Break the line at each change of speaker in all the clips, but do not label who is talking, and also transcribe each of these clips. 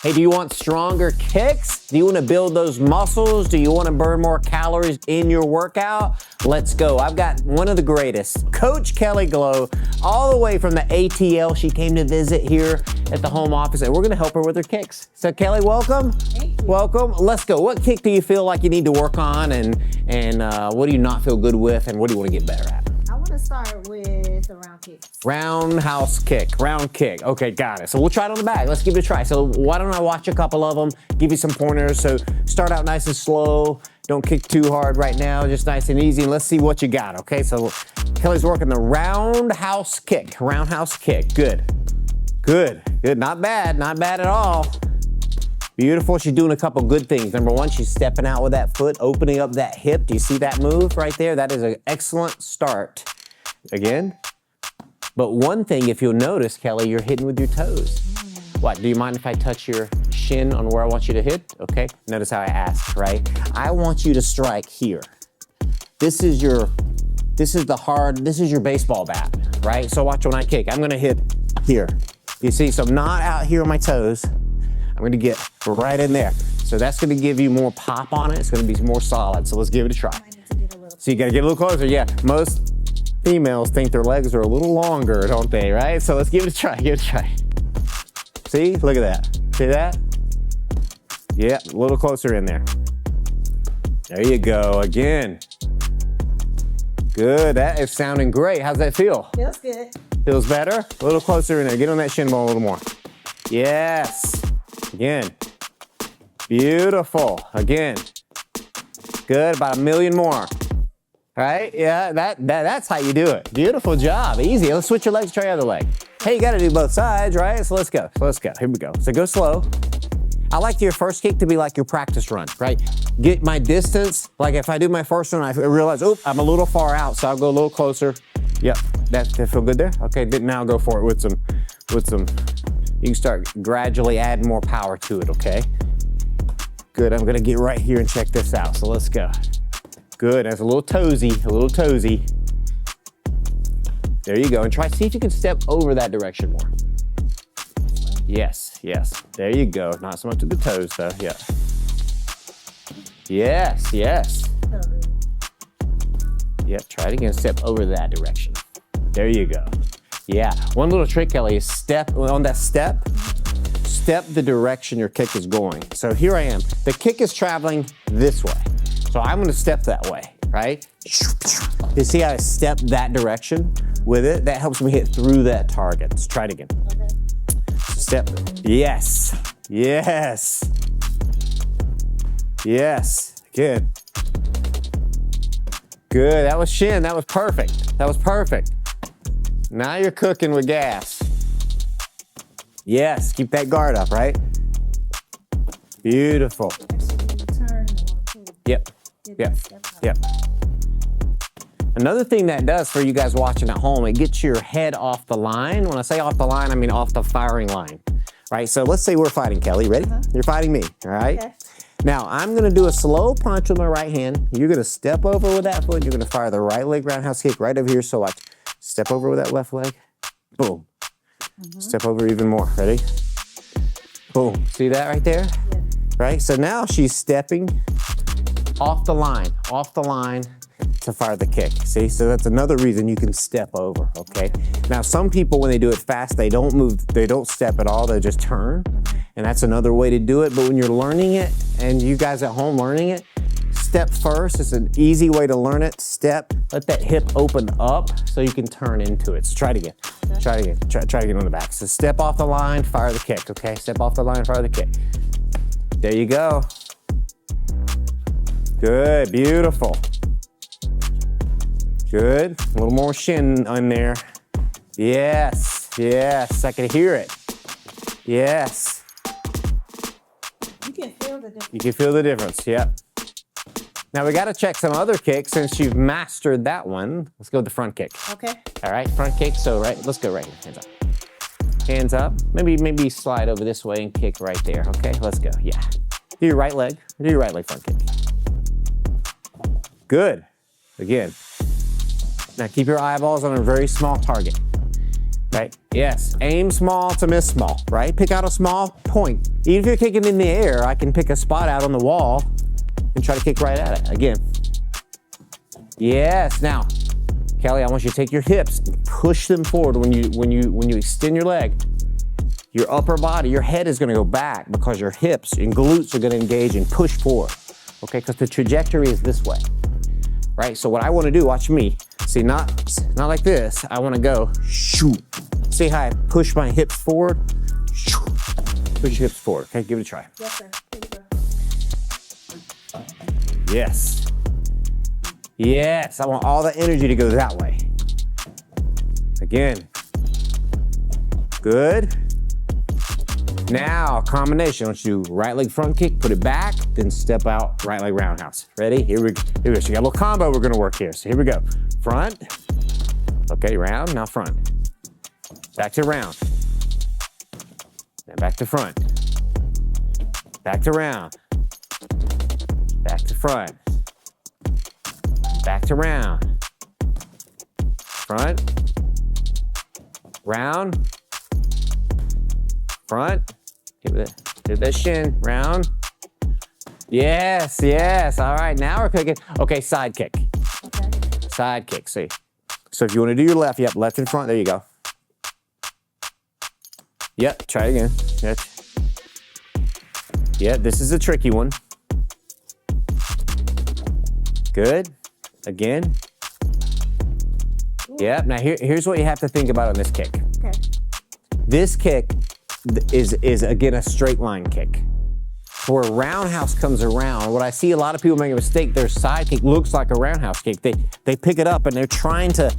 Hey, do you want stronger kicks? Do you want to build those muscles? Do you want to burn more calories in your workout? Let's go. I've got one of the greatest, Coach Kelly Glow, all the way from the ATL. She came to visit here at the home office, and we're going to help her with her kicks. So Kelly, welcome.
Thank you.
Welcome. Let's go. What kick do you feel like you need to work on, and what do you not feel good with, and what do you want to get better at?
I want to start with the round kicks.
Roundhouse kick, round kick. Okay, got it. So we'll try it on the back. Let's give it a try. So why don't I watch a couple of them, give you some pointers. So start out nice and slow. Don't kick too hard right now, just nice and easy. And let's see what you got, okay? So Kelly's working the roundhouse kick. Roundhouse kick, good. Good, good, not bad at all. Beautiful, she's doing a couple good things. Number one, she's stepping out with that foot, opening up that hip. Do you see that move right there? That is an excellent start. Again. But one thing, if you'll notice, Kelly, you're hitting with your toes. What, do you mind if I touch your shin on where I want you to hit? Okay, notice how I asked, right? I want you to strike here. This is your baseball bat, right? So watch when I kick, I'm gonna hit here. You see, so I'm not out here on my toes. I'm gonna get right in there. So that's gonna give you more pop on it. It's gonna be more solid. So let's give it a try. So you gotta get a little closer. Yeah, most females think their legs are a little longer, don't they, right? So let's give it a try, give it a try. See, look at that. See that? Yeah, a little closer in there. There you go, again. Good, that is sounding great. How's that feel?
Feels good.
Feels better? A little closer in there. Get on that shin bone a little more. Yes. Again. Beautiful. Again. Good. About a million more. Right? Yeah, that's how you do it. Beautiful job. Easy. Let's switch your legs, try the other leg. Hey, you got to do both sides, right? So let's go. Here we go. So go slow. I like your first kick to be like your practice run, right? Get my distance. Like if I do my first one, I realize, oh, I'm a little far out, so I'll go a little closer. Yep. That feel good there? Okay, now go for it with some. You can start gradually adding more power to it, okay? Good, I'm gonna get right here and check this out, so let's go. Good, that's a little toesy. There you go, and see if you can step over that direction more. Yes, there you go. Not so much to the toes though, yeah. Yes. Yep, try it again, step over that direction. There you go. Yeah, one little trick, Kelly, is step the direction your kick is going. So here I am. The kick is traveling this way. So I'm gonna step that way, right? You see how I step that direction with it? That helps me hit through that target. Let's try it again.
Okay.
Step, yes, good. Good, that was shin, that was perfect. Now you're cooking with gas. Yes, keep that guard up, right? Beautiful. Yep. Another thing that does for you guys watching at home, it gets your head off the line. When I say off the line, I mean off the firing line, right? So let's say we're fighting, Kelly. Ready? You're fighting me, all right?
Okay.
Now, I'm gonna do a slow punch with my right hand. You're gonna step over with that foot. You're gonna fire the right leg roundhouse kick right over here. So watch. Step over with that left leg. Boom. Step over even more. Ready? Boom. See that right there?
Yeah.
Right? So now she's stepping off the line to fire the kick. See? So that's another reason you can step over, okay? Now, some people, when they do it fast, they don't move, they don't step at all, they just turn. And that's another way to do it. But when you're learning it, and you guys at home learning it, step first. It's an easy way to learn it. Step, let that hip open up so you can turn into it. So try it again.
Okay.
Try it again. Try it again on the back. So step off the line, fire the kick, okay? Step off the line, fire the kick. There you go. Good, beautiful. Good, a little more shin on there. Yes, I can hear it. Yes.
You can feel the difference.
You can feel the difference, yep. Now we gotta check some other kicks since you've mastered that one. Let's go with the front kick.
Okay.
All right, front kick, so let's go right here, hands up. Hands up, maybe slide over this way and kick right there, okay? Let's go, yeah. Do your right leg front kick. Good, again. Now keep your eyeballs on a very small target. Right? Yes. Aim small to miss small, right? Pick out a small point. Even if you're kicking in the air, I can pick a spot out on the wall and try to kick right at it. Again. Yes. Now, Kelly, I want you to take your hips and push them forward when you extend your leg. Your upper body, your head is going to go back because your hips and glutes are going to engage and push forward. Okay? Because the trajectory is this way. Right? So what I want to do, watch me. See, not like this. I want to go, shoot. See how I push my hips forward? Shoot. Push your hips forward. Okay, give it a try.
Yes, sir.
Yes. Yes, I want all the energy to go that way. Again. Good. Now, combination. Let's do right leg front kick, put it back, then step out, right leg roundhouse. Ready? Here we go. So you got a little combo we're gonna work here. So here we go. Front. Okay, round, now front. Back to round. Then back to front. Back to round. Back to front. Back to round. Front. Round. Front. Hit that shin. Round. Yes, yes. All right, now we're cooking. Okay, side kick.
Okay.
Side kick, see. So if you want to do your left, yep, left in front, there you go. Yep, try it again. Yep, this is a tricky one. Good. Again.
Ooh.
Yep, now here's what you have to think about on this kick.
Okay.
This kick is again a straight line kick. Where a roundhouse comes around, what I see a lot of people make a mistake, their side kick looks like a roundhouse kick. They pick it up and they're trying to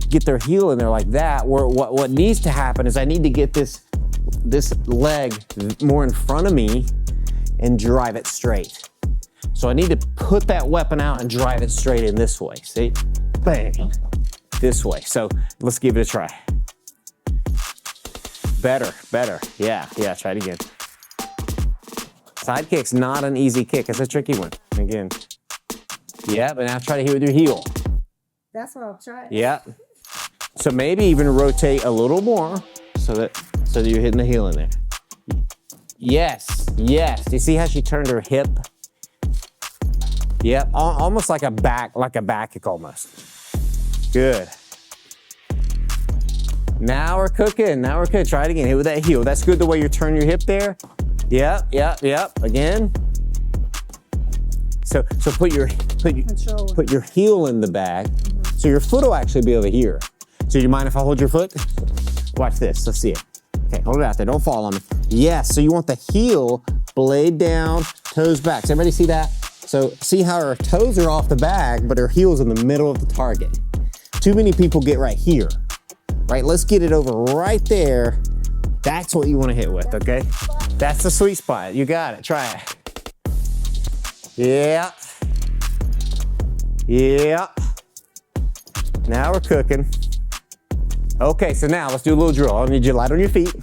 get their heel in there like that, where what needs to happen is I need to get this leg more in front of me and drive it straight. So I need to put that weapon out and drive it straight in this way, see? Bang, this way. So let's give it a try. Better, yeah, try it again. Side kick's not an easy kick, it's a tricky one. Again. Yeah, but now try to hit with your heel.
That's what I'm trying.
Yeah. So maybe even rotate a little more so that you're hitting the heel in there. Yes, yes. Do you see how she turned her hip? Yep, almost like a back kick almost. Good. Now we're cooking. Try it again. Hit with that heel. That's good the way you turn your hip there. Yep. Again. So put your heel in the bag. Mm-hmm. So your foot will actually be over here. So do you mind if I hold your foot? Watch this. Let's see it. Okay, hold it out there. Don't fall on me. Yes. So you want the heel blade down, toes back. Does everybody see that? So see how her toes are off the bag, but her heel's in the middle of the target. Too many people get right here. Right, let's get it over right there. That's what you want to hit with, okay? That's the sweet spot. You got it. Try it. Yeah. Yeah. Now we're cooking. Okay, so now let's do a little drill. I need you to light on your feet.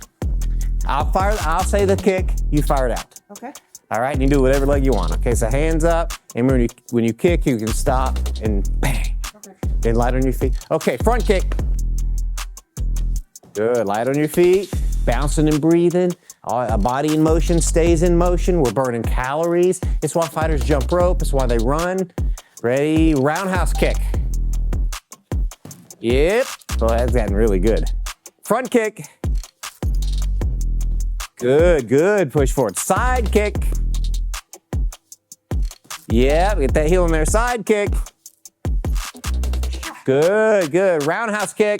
I'll say the kick, you fire it out.
Okay.
All right, and you do whatever leg you want. Okay, so hands up, and when you kick, you can stop and bang. Okay. Then light on your feet. Okay, front kick. Good, light on your feet, bouncing and breathing. A body in motion stays in motion. We're burning calories. It's why fighters jump rope. It's why they run. Ready, roundhouse kick. Yep, well, that's gotten really good. Front kick. Good, push forward. Side kick. Yeah, get that heel in there. Side kick. Good, roundhouse kick.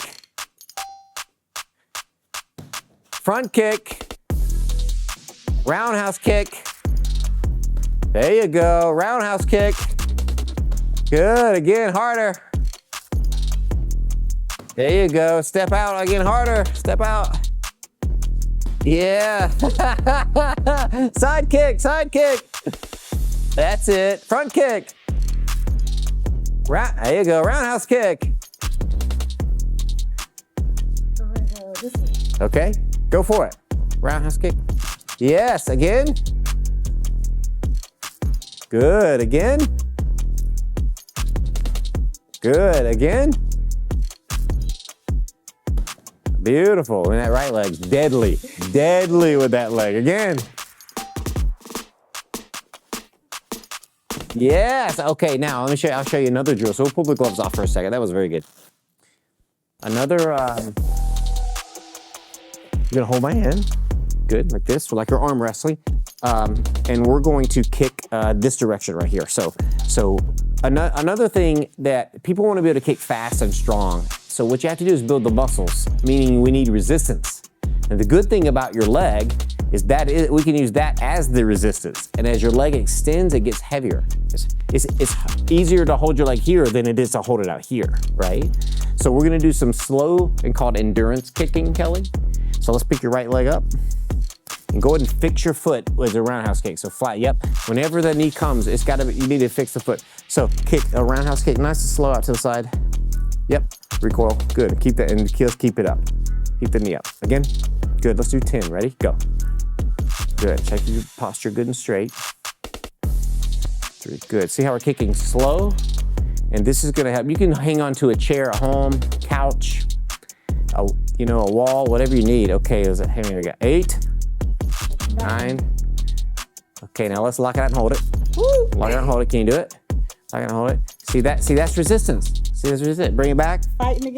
Front kick, roundhouse kick. There you go, roundhouse kick. Good, again, harder. There you go, step out, again, harder, step out. Yeah, side kick. That's it, front kick. There you go, roundhouse kick. Okay. Go for it. Roundhouse kick. Yes, again. Good, again. Good, again. beautiful. And that right leg's deadly, deadly with that leg. Again. Yes, okay, now let me show you, I'll show you another drill. So we'll pull the gloves off for a second. That was very good. Another, you're gonna hold my hand, good, like this, like you're arm wrestling. And we're going to kick this direction right here. So another thing that people wanna be able to kick fast and strong. So what you have to do is build the muscles, meaning we need resistance. And the good thing about your leg is that we can use that as the resistance. And as your leg extends, it gets heavier. It's easier to hold your leg here than it is to hold it out here, right? So we're gonna do some slow and called endurance kicking, Kelly. So let's pick your right leg up and go ahead and fix your foot with a roundhouse kick. So flat, yep. Whenever the knee comes, you need to fix the foot. So kick, a roundhouse kick, nice and slow out to the side. Yep, recoil, good. Keep that, and let's keep it up. Keep the knee up. Again, good, let's do 10, ready, go. Good, check your posture good and straight. 3, good. See how we're kicking slow? And this is gonna help. You can hang on to a chair at home, couch, a wall, whatever you need. Okay, here we go. 8, 9. Okay, now let's lock it out and hold it. Woo. Lock it out and hold it. Can you do it? Lock it out and hold it. See that's resistance. See, that's resistance. Bring it back.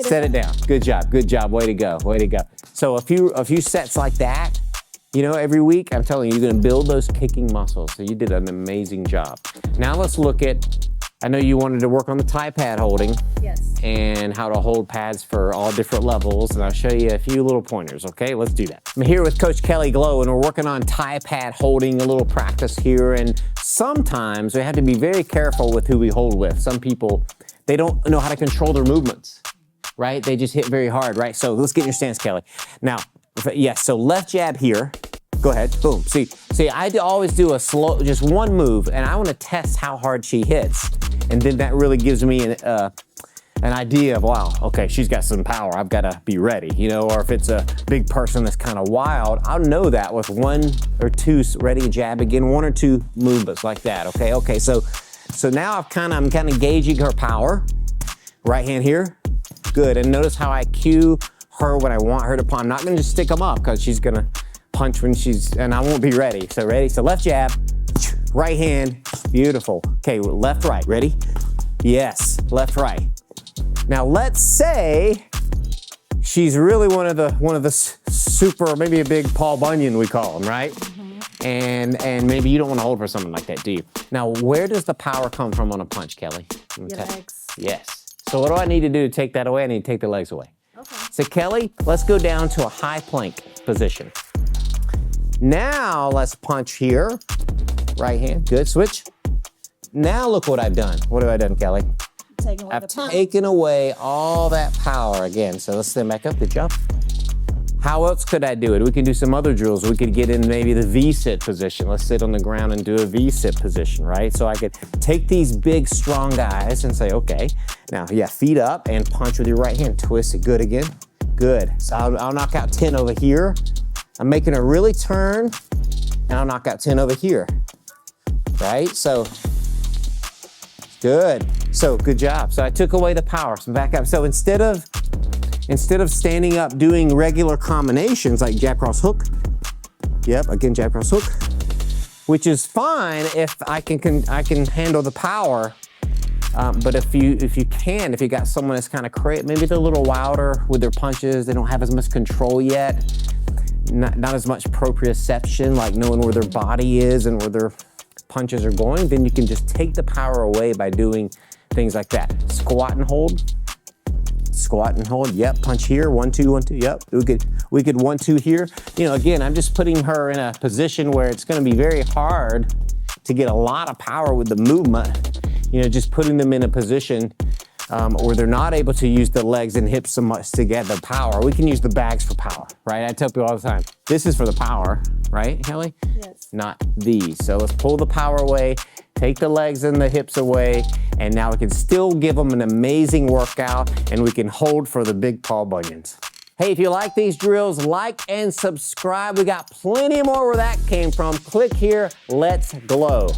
Set it down. Good job. Good job. Way to go. Way to go. So a few sets like that, every week, I'm telling you, you're gonna build those kicking muscles. So you did an amazing job. Now let's look at, I know you wanted to work on the tie pad holding.
Yes.
And how to hold pads for all different levels. And I'll show you a few little pointers, okay? Let's do that. I'm here with Coach Kelly Glow, and we're working on tie pad holding, a little practice here. And sometimes we have to be very careful with who we hold with. Some people, they don't know how to control their movements, right? They just hit very hard, right? So let's get in your stance, Kelly. Now, yes, so left jab here. Go ahead, boom. See, I always do a slow, just one move, and I want to test how hard she hits. And then that really gives me an idea of, wow, okay, she's got some power. I've got to be ready, or if it's a big person that's kind of wild, I'll know that with 1 or 2 ready jab again, 1 or 2 movements like that, okay? Okay, so now I'm kind of gauging her power. Right hand here, good. And notice how I cue her when I want her to punch. I'm not going to just stick them up because she's going to punch and I won't be ready. So ready? So left jab, right hand, beautiful. Okay, left, right, ready? Yes, left, right. Now let's say she's really one of the super, maybe a big Paul Bunyan we call him, right? Mm-hmm. And maybe you don't want to hold for something like that, do you? Now where does the power come from on a punch, Kelly?
Your legs.
Yes. So what do I need to do to take that away? I need to take the legs away.
Okay.
So Kelly, let's go down to a high plank position. Now let's punch here. Right hand, good, switch. Now look what I've done. What have I done, Kelly? I've taken away all that power again. So let's stand back up, good job. How else could I do it? We can do some other drills. We could get in maybe the V-sit position. Let's sit on the ground and do a V-sit position, right? So I could take these big, strong guys and say, okay, now, yeah, feet up and punch with your right hand. Twist it, good again, good. So I'll knock out 10 over here. I'm making her really turn, and I'll knock out 10 over here, right? So, good. So, good job. So I took away the power, so back up. So instead of standing up doing regular combinations like jab, cross, hook, yep, again, jab, cross, hook, which is fine if I can handle the power. But if you got someone that's kind of maybe they're a little wilder with their punches, they don't have as much control yet, not as much proprioception, like knowing where their body is and where their punches are going, then you can just take the power away by doing things like that. Squat and hold. Squat and hold, yep, punch here, 1, 2, 1, 2, yep. We could 1, 2 here. Again, I'm just putting her in a position where it's gonna be very hard to get a lot of power with the movement. Just putting them in a position where they're not able to use the legs and hips so much to get the power. We can use the bags for power, right? I tell people all the time, this is for the power, right, Kelly?
Yes.
Not these. So let's pull the power away, take the legs and the hips away, and now we can still give them an amazing workout, and we can hold for the big Paul Bunyans. Hey, if you like these drills, like and subscribe. We got plenty more where that came from. Click here, let's glow.